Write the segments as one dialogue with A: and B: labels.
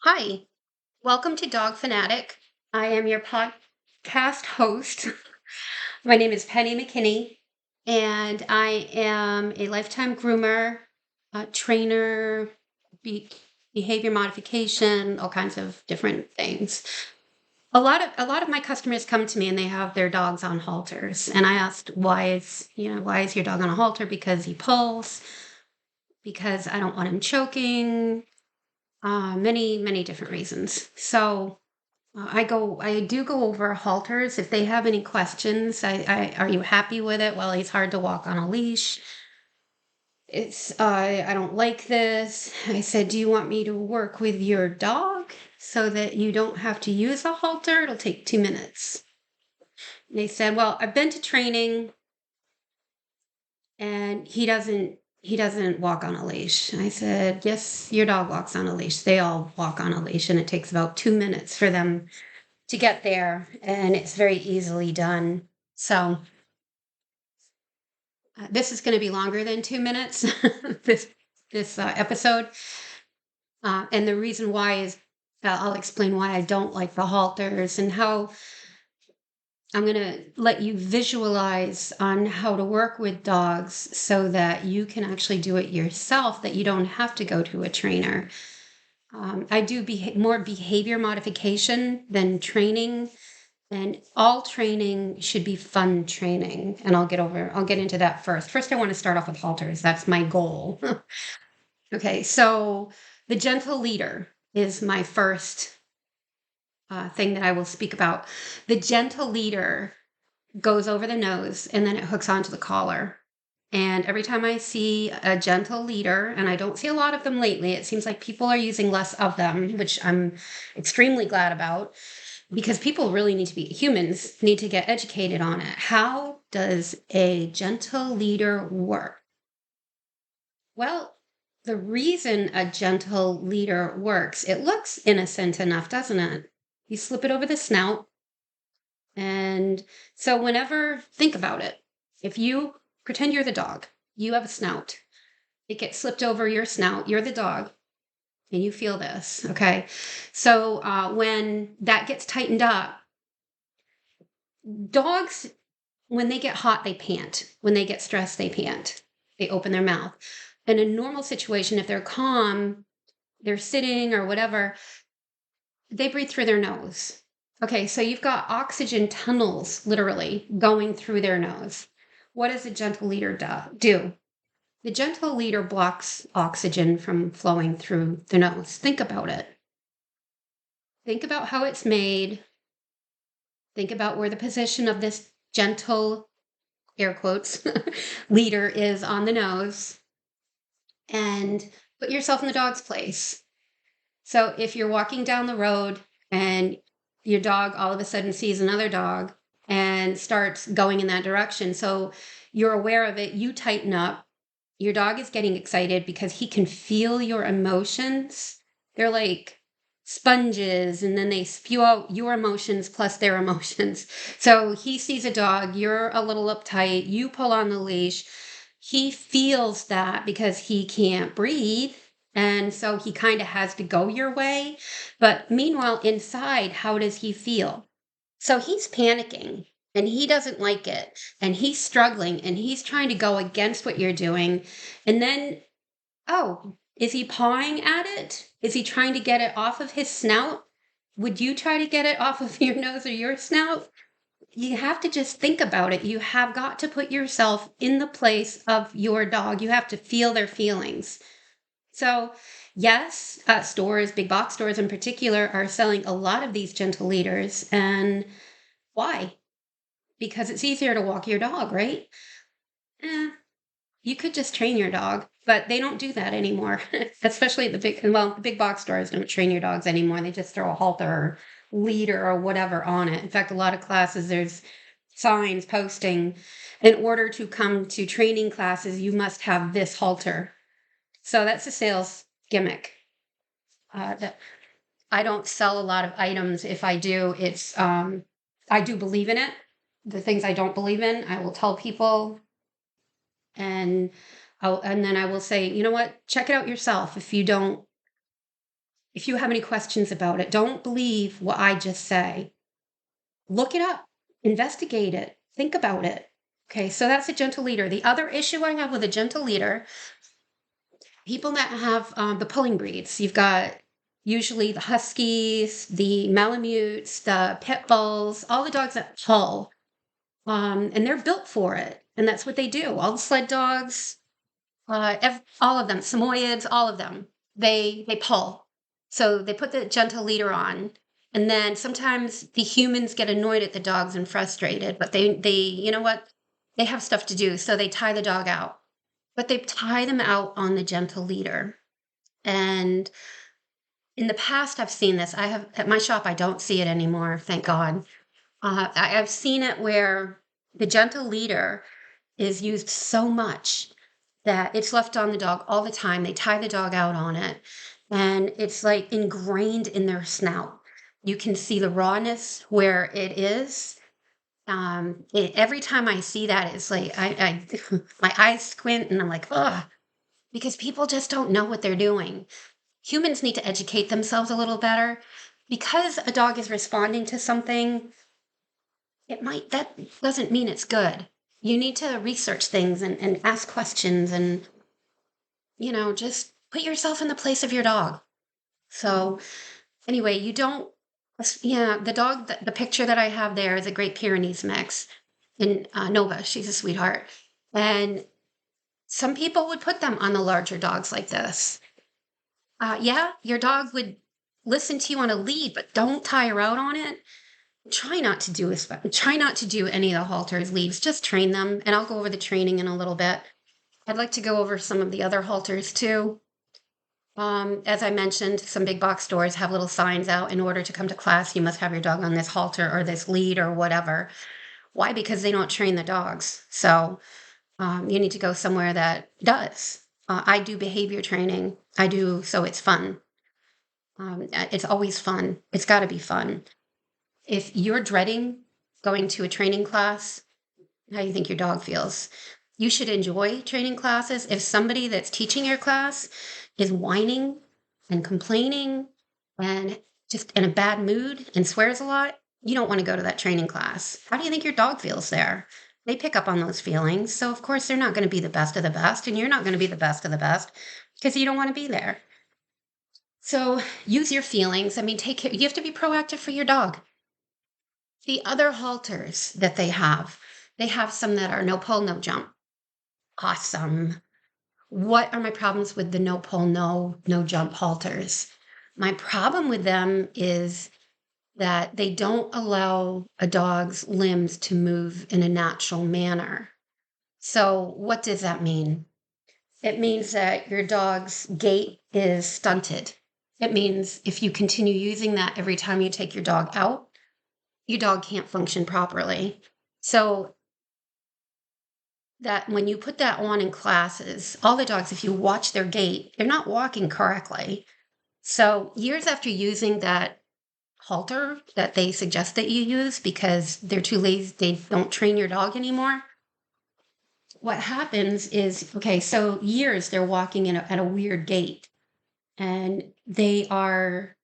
A: Hi, welcome to Dog Fanatic. I am your podcast host. My name is Penny McKinney, and I am a lifetime groomer, trainer, be- behavior modification, all kinds of different things. A lot of my customers come to me and they have their dogs on halters, and I asked why is your dog on a halter? Because he pulls, because I don't want him choking, many different reasons. So I do go over halters. If they have any questions, are you happy with it? Well, he's hard to walk on a leash. I don't like this. I said, do you want me to work with your dog so that you don't have to use a halter? It'll take 2 minutes. And they said, well, I've been to training and he doesn't walk on a leash. I said, yes, your dog walks on a leash. They all walk on a leash, and it takes about 2 minutes for them to get there, and it's very easily done. So this is going to be longer than 2 minutes. this this episode, and the reason why is I'll explain why I don't like the halters and how I'm going to let you visualize on how to work with dogs so that you can actually do it yourself, that you don't have to go to a trainer. I do more behavior modification than training, and all training should be fun training. And I'll get into that first. First, I want to start off with halters. That's my goal. Okay, so the gentle leader is my first thing that I will speak about. The gentle leader goes over the nose and then it hooks onto the collar. And every time I see a gentle leader, and I don't see a lot of them lately, it seems like people are using less of them, which I'm extremely glad about, because humans need to get educated on it. How does a gentle leader work? Well, the reason a gentle leader works, it looks innocent enough, doesn't it? You slip it over the snout. And so, think about it. If you pretend you're the dog, you have a snout, it gets slipped over your snout, you're the dog, and you feel this, okay? So, when that gets tightened up, dogs, when they get hot, they pant. When they get stressed, they pant. They open their mouth. In a normal situation, if they're calm, they're sitting or whatever, they breathe through their nose. Okay, so you've got oxygen tunnels literally going through their nose. What does a gentle leader do? The gentle leader blocks oxygen from flowing through the nose. Think about it. Think about how it's made. Think about where the position of this gentle, air quotes, leader is on the nose, and put yourself in the dog's place. So if you're walking down the road and your dog all of a sudden sees another dog and starts going in that direction, so you're aware of it, you tighten up. Your dog is getting excited because he can feel your emotions. They're like sponges, and then they spew out your emotions plus their emotions. So he sees a dog, you're a little uptight, you pull on the leash. He feels that because he can't breathe. And so he kind of has to go your way. But meanwhile, inside, how does he feel? So he's panicking and he doesn't like it. And he's struggling and he's trying to go against what you're doing. And then, oh, is he pawing at it? Is he trying to get it off of his snout? Would you try to get it off of your nose or your snout? You have to just think about it. You have got to put yourself in the place of your dog. You have to feel their feelings. So, yes, stores, big box stores in particular, are selling a lot of these gentle leaders. And why? Because it's easier to walk your dog, right? Eh, you could just train your dog, but they don't do that anymore. Especially the big box stores don't train your dogs anymore. They just throw a halter or leader or whatever on it. In fact, a lot of classes, there's signs posting, in order to come to training classes, you must have this halter. So that's a sales gimmick. That I don't sell a lot of items. If I do, I do believe in it. The things I don't believe in, I will tell people, and and then I will say, you know what, check it out yourself. If you don't If you have any questions about it, don't believe what I just say. Look it up, investigate it, think about it. Okay, so that's a gentle leader. The other issue I have with a gentle leader, people that have the pulling breeds, you've got usually the Huskies, the Malamutes, the Pit Bulls, all the dogs that pull, and they're built for it. And that's what they do. All the sled dogs, all of them, Samoyeds, all of them, they pull. So they put the gentle leader on, and then sometimes the humans get annoyed at the dogs and frustrated, but they you know what? They have stuff to do, so they tie the dog out. But they tie them out on the gentle leader. And in the past, I've seen this. I have at my shop. I don't see it anymore, thank God. I've seen it where the gentle leader is used so much that it's left on the dog all the time. They tie the dog out on it, and it's like ingrained in their snout. You can see the rawness where it is. Every time I see that, it's like I my eyes squint, and I'm like, ugh, because people just don't know what they're doing. Humans need to educate themselves a little better. Because a dog is responding to something, that doesn't mean it's good. You need to research things and ask questions and, just put yourself in the place of your dog. So anyway, you don't, yeah, the dog, the picture that I have there is a Great Pyrenees mix in Nova. She's a sweetheart. And some people would put them on the larger dogs like this. Yeah, your dog would listen to you on a lead, but don't tie her out on it. Try not to do any of the halters leads. Just train them, and I'll go over the training in a little bit. I'd like to go over some of the other halters too. As I mentioned, some big box stores have little signs out. In order to come to class, you must have your dog on this halter or this lead or whatever. Why? Because they don't train the dogs. So you need to go somewhere that does. I do behavior training. I do, so it's fun. It's always fun. It's got to be fun. If you're dreading going to a training class, how do you think your dog feels? You should enjoy training classes. If somebody that's teaching your class is whining and complaining and just in a bad mood and swears a lot, you don't want to go to that training class. How do you think your dog feels there? They pick up on those feelings. So, of course, they're not going to be the best of the best, and you're not going to be the best of the best because you don't want to be there. So, use your feelings. I mean, take care. You have to be proactive for your dog. The other halters that they have some that are no pull, no jump. Awesome. What are my problems with the no pull, no jump halters? My problem with them is that they don't allow a dog's limbs to move in a natural manner. So, what does that mean? It means that your dog's gait is stunted. It means if you continue using that every time you take your dog out, your dog can't function properly. So, that when you put that on in classes, all the dogs, if you watch their gait, they're not walking correctly. So, years after using that halter that they suggest that you use because they're too lazy, they don't train your dog anymore. What happens is, okay, so years they're walking at a weird gait, and they are,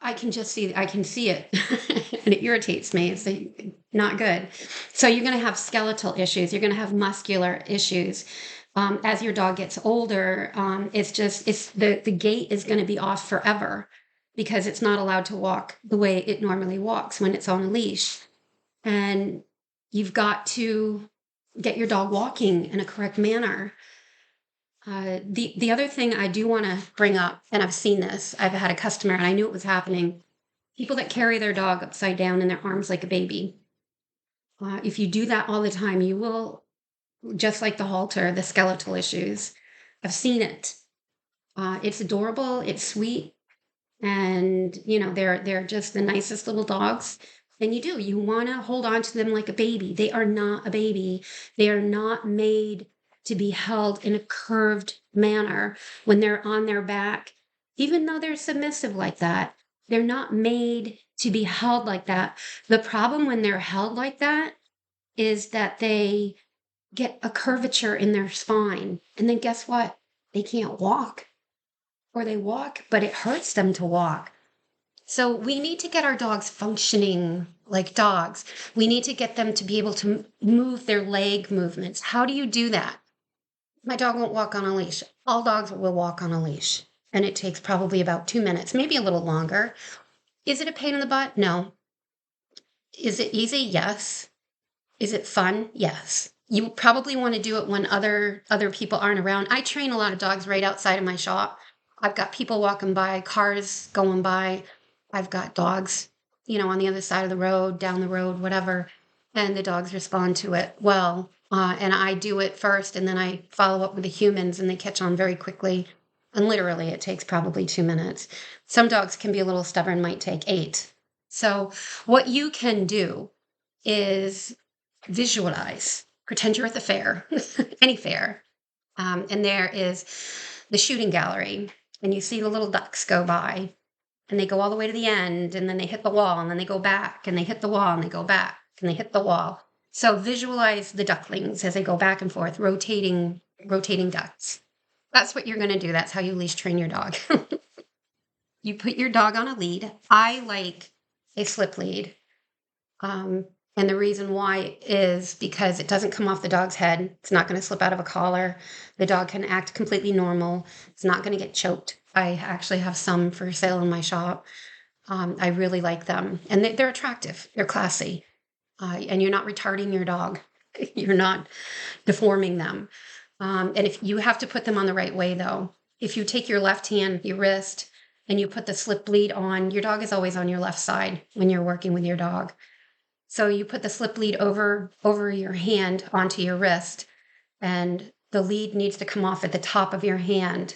A: I can see it, and it irritates me. It's like, not good. So you're going to have skeletal issues. You're going to have muscular issues. As your dog gets older, it's the gait is going to be off forever because it's not allowed to walk the way it normally walks when it's on a leash. And you've got to get your dog walking in a correct manner. The other thing I do want to bring up, and I've seen this, I've had a customer and I knew it was happening. People that carry their dog upside down in their arms like a baby. If you do that all the time, you will, just like the halter, the skeletal issues. I've seen it. It's adorable. It's sweet. And, they're just the nicest little dogs. And you want to hold on to them like a baby. They are not a baby. They are not made to be held in a curved manner when they're on their back. Even though they're submissive like that, they're not made to be held like that. The problem when they're held like that is that they get a curvature in their spine. And then guess what? They can't walk. or they walk, but it hurts them to walk. So we need to get our dogs functioning like dogs. We need to get them to be able to move their leg movements. How do you do that? My dog won't walk on a leash. All dogs will walk on a leash, and it takes probably about 2 minutes, maybe a little longer. Is it a pain in the butt? No. Is it easy? Yes. Is it fun? Yes. You probably want to do it when other people aren't around. I train a lot of dogs right outside of my shop. I've got people walking by, cars going by. I've got dogs, on the other side of the road, down the road, whatever, and the dogs respond to it well. And I do it first, and then I follow up with the humans, and they catch on very quickly. And literally, it takes probably 2 minutes. Some dogs can be a little stubborn, might take 8. So, what you can do is visualize, pretend you're at the fair, any fair, and there is the shooting gallery, and you see the little ducks go by, and they go all the way to the end, and then they hit the wall, and then they go back, and they hit the wall, and they go back, and they hit the wall. So visualize the ducklings as they go back and forth, rotating ducks. That's what you're going to do. That's how you leash train your dog. You put your dog on a lead. I like a slip lead. And the reason why is because it doesn't come off the dog's head. It's not going to slip out of a collar. The dog can act completely normal. It's not going to get choked. I actually have some for sale in my shop. I really like them. And they're attractive. They're classy. And you're not retarding your dog. You're not deforming them. And if you have to put them on the right way, though, if you take your left hand, your wrist, and you put the slip lead on, your dog is always on your left side when you're working with your dog. So you put the slip lead over your hand onto your wrist, and the lead needs to come off at the top of your hand.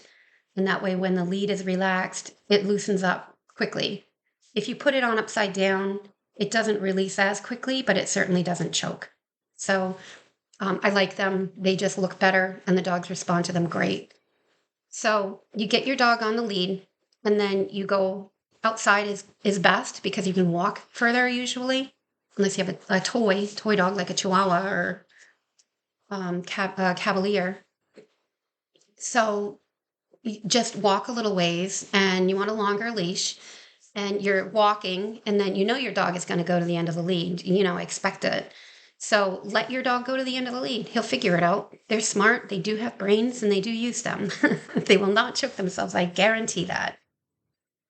A: And that way, when the lead is relaxed, it loosens up quickly. If you put it on upside down, it doesn't release as quickly, but it certainly doesn't choke. So I like them. They just look better, and the dogs respond to them great. So you get your dog on the lead, and then you go outside is best because you can walk further usually. Unless you have a toy dog like a Chihuahua or Cavalier. So you just walk a little ways, and you want a longer leash, and you're walking, and then your dog is going to go to the end of the lead. Expect it. So let your dog go to the end of the lead. He'll figure it out. They're smart. They do have brains, and they do use them. They will not choke themselves. I guarantee that.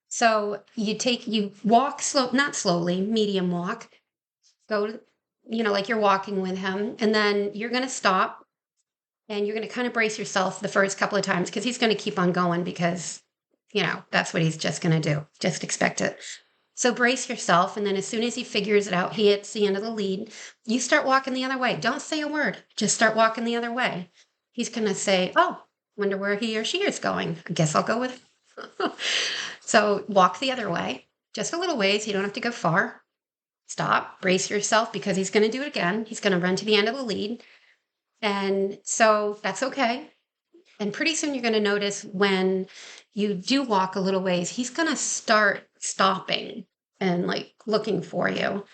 A: So you walk slow, not slowly, medium walk. Go to, like you're walking with him, and then you're going to stop, and you're going to kind of brace yourself the first couple of times because he's going to keep on going because, that's what he's just going to do. Just expect it. So brace yourself, and then as soon as he figures it out, he hits the end of the lead, you start walking the other way. Don't say a word. Just start walking the other way. He's going to say, oh, wonder where he or she is going. I guess I'll go with him. So walk the other way, just a little ways. You don't have to go far. Stop, brace yourself because he's going to do it again. He's going to run to the end of the lead. And so that's okay. And pretty soon you're going to notice when you do walk a little ways, he's going to start stopping and looking for you.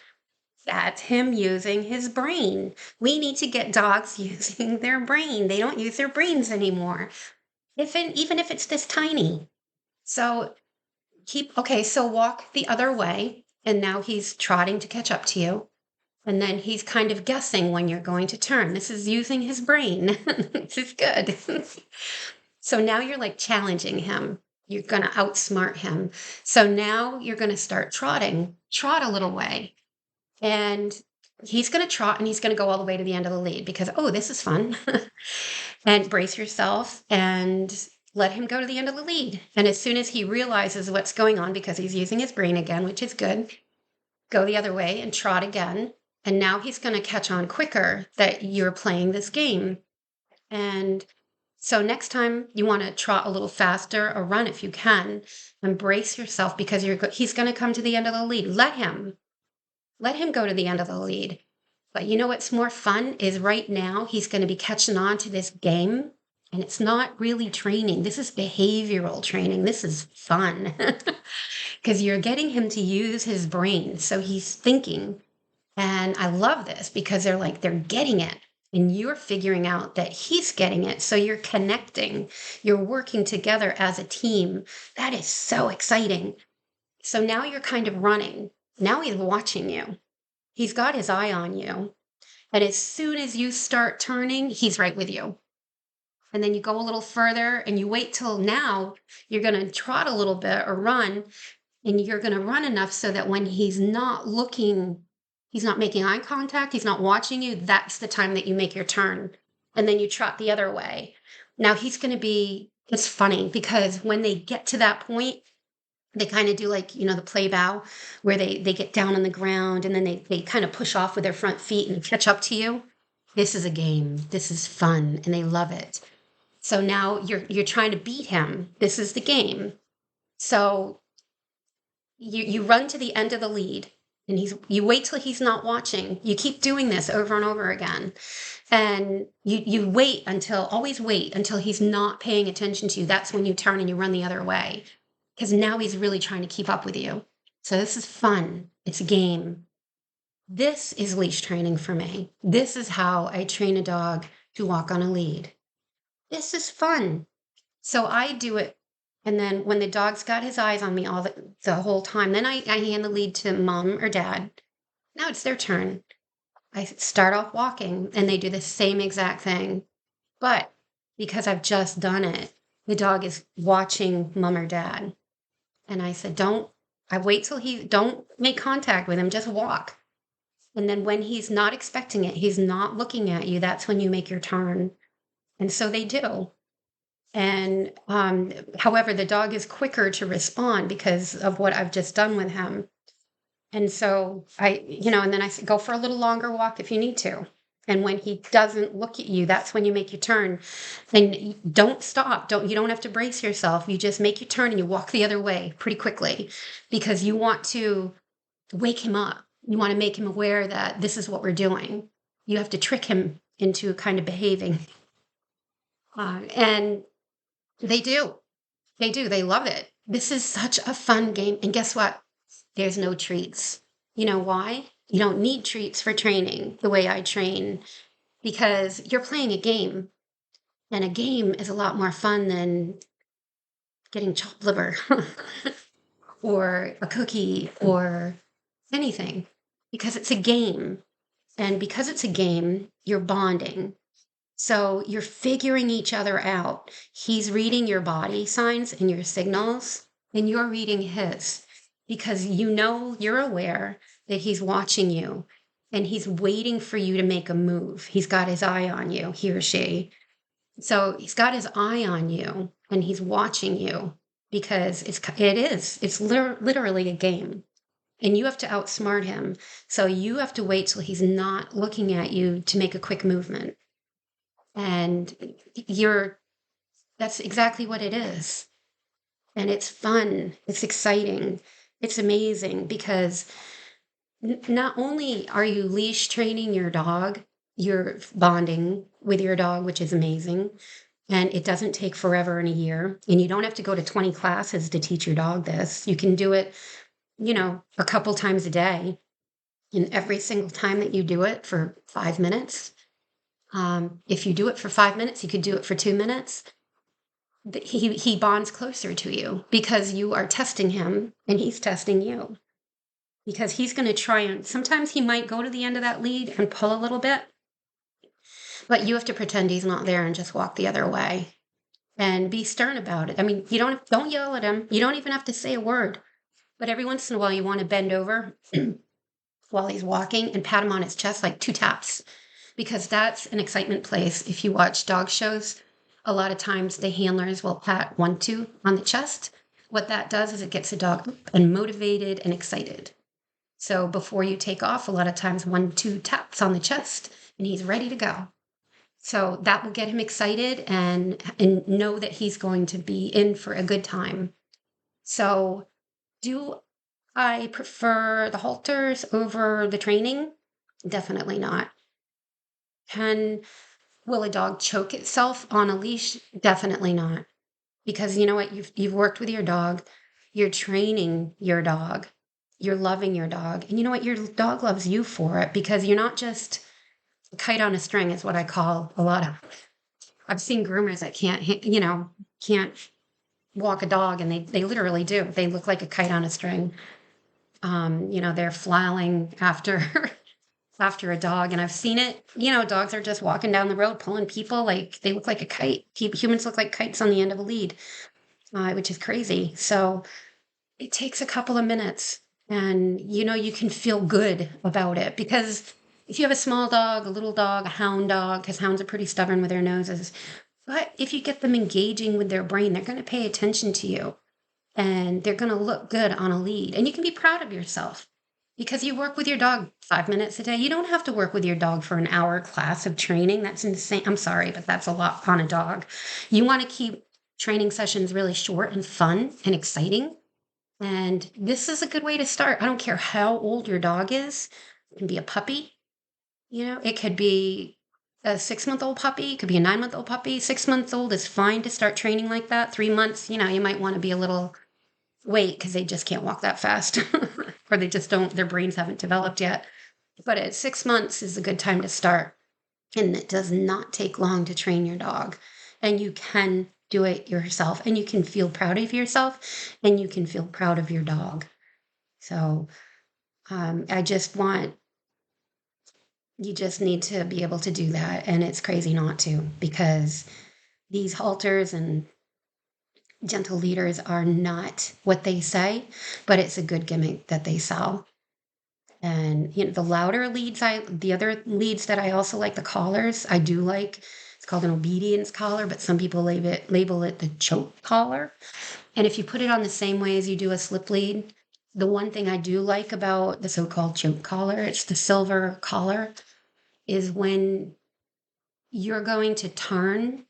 A: That's him using his brain. We need to get dogs using their brain. They don't use their brains anymore, even if it's this tiny. So so walk the other way. And now he's trotting to catch up to you. And then he's kind of guessing when you're going to turn. This is using his brain. This is good. So now you're challenging him. You're going to outsmart him. So now you're going to start trotting. Trot a little way. And he's going to trot, and he's going to go all the way to the end of the lead because, this is fun. And brace yourself and let him go to the end of the lead. And as soon as he realizes what's going on, because he's using his brain again, which is good, go the other way and trot again. And now he's going to catch on quicker that you're playing this game. And so next time you want to trot a little faster or run if you can, and brace yourself because he's going to come to the end of the lead. Let him go to the end of the lead. But what's more fun is right now he's going to be catching on to this game. And it's not really training. This is behavioral training. This is fun because you're getting him to use his brain. So he's thinking. And I love this because they're getting it. and you're figuring out that he's getting it. So you're connecting, you're working together as a team. That is so exciting. So now you're kind of running. Now he's watching you. He's got his eye on you. And as soon as you start turning, he's right with you. And then you go a little further and you wait till now you're going to trot a little bit or run, and you're going to run enough so that when he's not looking, he's not making eye contact, he's not watching you, that's the time that you make your turn. And then you trot the other way. Now he's going to be, it's funny because when they get to that point, they kind of do like, the play bow where they get down on the ground and then they kind of push off with their front feet and catch up to you. This is a game. This is fun. And they love it. So now you're trying to beat him. This is the game. So you run to the end of the lead and you wait till he's not watching. You keep doing this over and over again. And you always wait until he's not paying attention to you. That's when you turn and you run the other way. Because now he's really trying to keep up with you. So this is fun. It's a game. This is leash training for me. This is how I train a dog to walk on a lead. This is fun. So I do it. And then when the dog's got his eyes on me the whole time, then I hand the lead to mom or dad. Now it's their turn. I start off walking and they do the same exact thing. But because I've just done it, the dog is watching mom or dad. And I said, don't make contact with him, just walk. And then when he's not expecting it, he's not looking at you, that's when you make your turn. And so they do. And however, the dog is quicker to respond because of what I've just done with him. And so and then I say, go for a little longer walk if you need to. And when he doesn't look at you, that's when you make your turn. And don't stop. You don't have to brace yourself. You just make your turn and you walk the other way pretty quickly because you want to wake him up. You want to make him aware that this is what we're doing. You have to trick him into kind of behaving. And they do. They do. They love it. This is such a fun game. And guess what? There's no treats. You know why? You don't need treats for training the way I train because you're playing a game. And a game is a lot more fun than getting chopped liver or a cookie or anything because it's a game. And because it's a game, you're bonding. So you're figuring each other out. He's reading your body signs and your signals, and you're reading his because you're aware that he's watching you and he's waiting for you to make a move. He's got his eye on you, he or she. So he's got his eye on you and he's watching you because it's literally a game. And you have to outsmart him. So you have to wait till he's not looking at you to make a quick movement. And that's exactly what it is. And it's fun. It's exciting. It's amazing because not only are you leash training your dog, you're bonding with your dog, which is amazing. And it doesn't take forever in a year. And you don't have to go to 20 classes to teach your dog this. You can do it, a couple times a day. And every single time that you do it for 5 minutes, if you do it for 5 minutes, you could do it for 2 minutes. He bonds closer to you because you are testing him and he's testing you. Because he's going to try and sometimes he might go to the end of that lead and pull a little bit, but you have to pretend he's not there and just walk the other way and be stern about it. I mean, you don't yell at him. You don't even have to say a word, but every once in a while you want to bend over while he's walking and pat him on his chest like 2 taps. Because that's an excitement place. If you watch dog shows, a lot of times the handlers will pat 1, 2 on the chest. What that does is it gets the dog up and motivated and excited. So before you take off, a lot of times 1, 2 taps on the chest and he's ready to go. So that will get him excited and know that he's going to be in for a good time. So do I prefer the halters over the training? Definitely not. Will a dog choke itself on a leash? Definitely not. Because you know what? You've worked with your dog. You're training your dog. You're loving your dog. And you know what? Your dog loves you for it because you're not just Kite on a string is what I call a lot of. I've seen groomers that can't walk a dog, and they literally do. They look like a kite on a string. They're flailing after after a dog, and I've seen it. Dogs are just walking down the road pulling people like they look like a kite. Humans look like kites on the end of a lead, which is crazy. So it takes a couple of minutes, and you can feel good about it, because if you have a small dog, a little dog, a hound dog, because hounds are pretty stubborn with their noses, but if you get them engaging with their brain, they're going to pay attention to you, and they're going to look good on a lead, and you can be proud of yourself because you work with your dog 5 minutes a day. You don't have to work with your dog for an hour class of training. That's insane. I'm sorry, but that's a lot on a dog. You want to keep training sessions really short and fun and exciting. And this is a good way to start. I don't care how old your dog is. It can be a puppy, it could be a 6-month-old puppy, it could be a 9-month-old puppy. 6 months old is fine to start training like that. 3 months, you might want to be a little wait because they just can't walk that fast or they just don't, their brains haven't developed yet. But at 6 months is a good time to start. And it does not take long to train your dog. And you can do it yourself, and you can feel proud of yourself, and you can feel proud of your dog. So I just want, you just need to be able to do that. And it's crazy not to, because these halters and gentle leaders are not what they say, but it's a good gimmick that they sell. And the louder leads, the other leads that I also like, the collars, I do like. It's called an obedience collar, but some people label it the choke collar. And if you put it on the same way as you do a slip lead, the one thing I do like about the so-called choke collar, it's the silver collar, is when you're going to turn,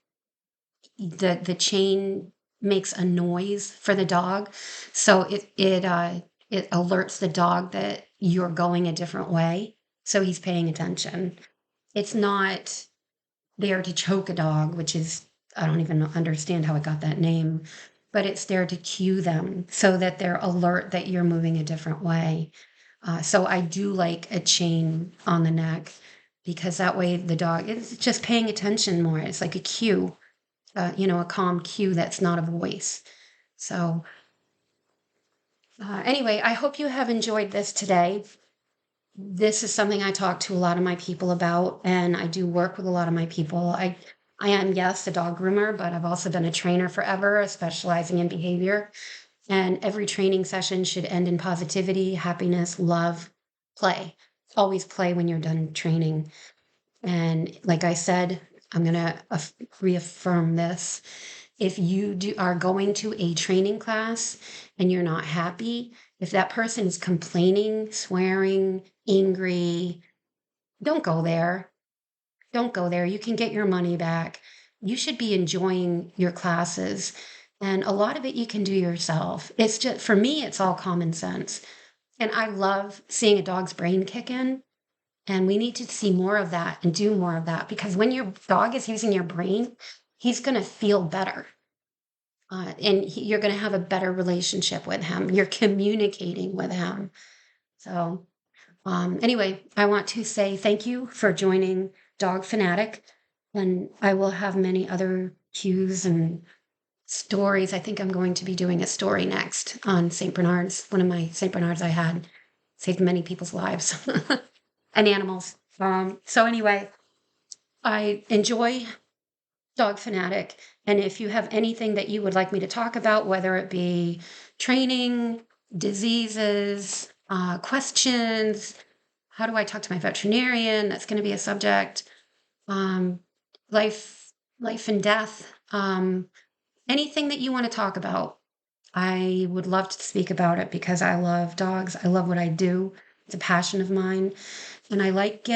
A: the chain makes a noise for the dog, so it alerts the dog that you're going a different way, so he's paying attention. It's not there to choke a dog, which is, I don't even understand how it got that name, but it's there to cue them so that they're alert that you're moving a different way. So I do like a chain on the neck, because that way the dog is just paying attention more. It's like a cue, a calm cue that's not a voice. So anyway, I hope you have enjoyed this today. This is something I talk to a lot of my people about, and I do work with a lot of my people. I am, yes, a dog groomer, but I've also been a trainer forever, specializing in behavior. And every training session should end in positivity, happiness, love, play. Always play when you're done training. And like I said, I'm going to reaffirm this. If you are going to a training class and you're not happy, if that person is complaining, swearing, angry, don't go there. Don't go there. You can get your money back. You should be enjoying your classes. And a lot of it you can do yourself. It's just, for me, it's all common sense. And I love seeing a dog's brain kick in. And we need to see more of that and do more of that, because when your dog is using your brain, he's going to feel better. And you're going to have a better relationship with him. You're communicating with him. So anyway, I want to say thank you for joining Dog Fanatic. And I will have many other cues and stories. I think I'm going to be doing a story next on St. Bernards. One of my St. Bernards I had saved many people's lives and animals. So anyway, I enjoy Dog Fanatic. And if you have anything that you would like me to talk about, whether it be training, diseases, questions, how do I talk to my veterinarian? That's going to be a subject. Life, life and death. Anything that you want to talk about, I would love to speak about it, because I love dogs. I love what I do. It's a passion of mine. And I like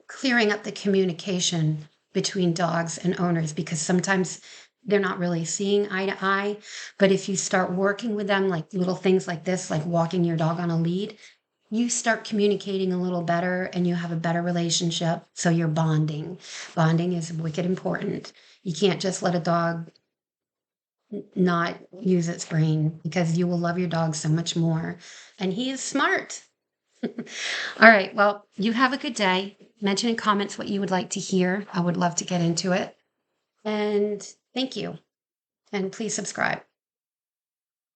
A: clearing up the communication between dogs and owners, because sometimes they're not really seeing eye to eye. But if you start working with them, like little things like this, like walking your dog on a lead, you start communicating a little better and you have a better relationship. So you're bonding. Bonding is wicked important. You can't just let a dog not use its brain, because you will love your dog so much more. And he is smart. All right. Well, you have a good day. Mention in comments what you would like to hear. I would love to get into it. And thank you. And please subscribe.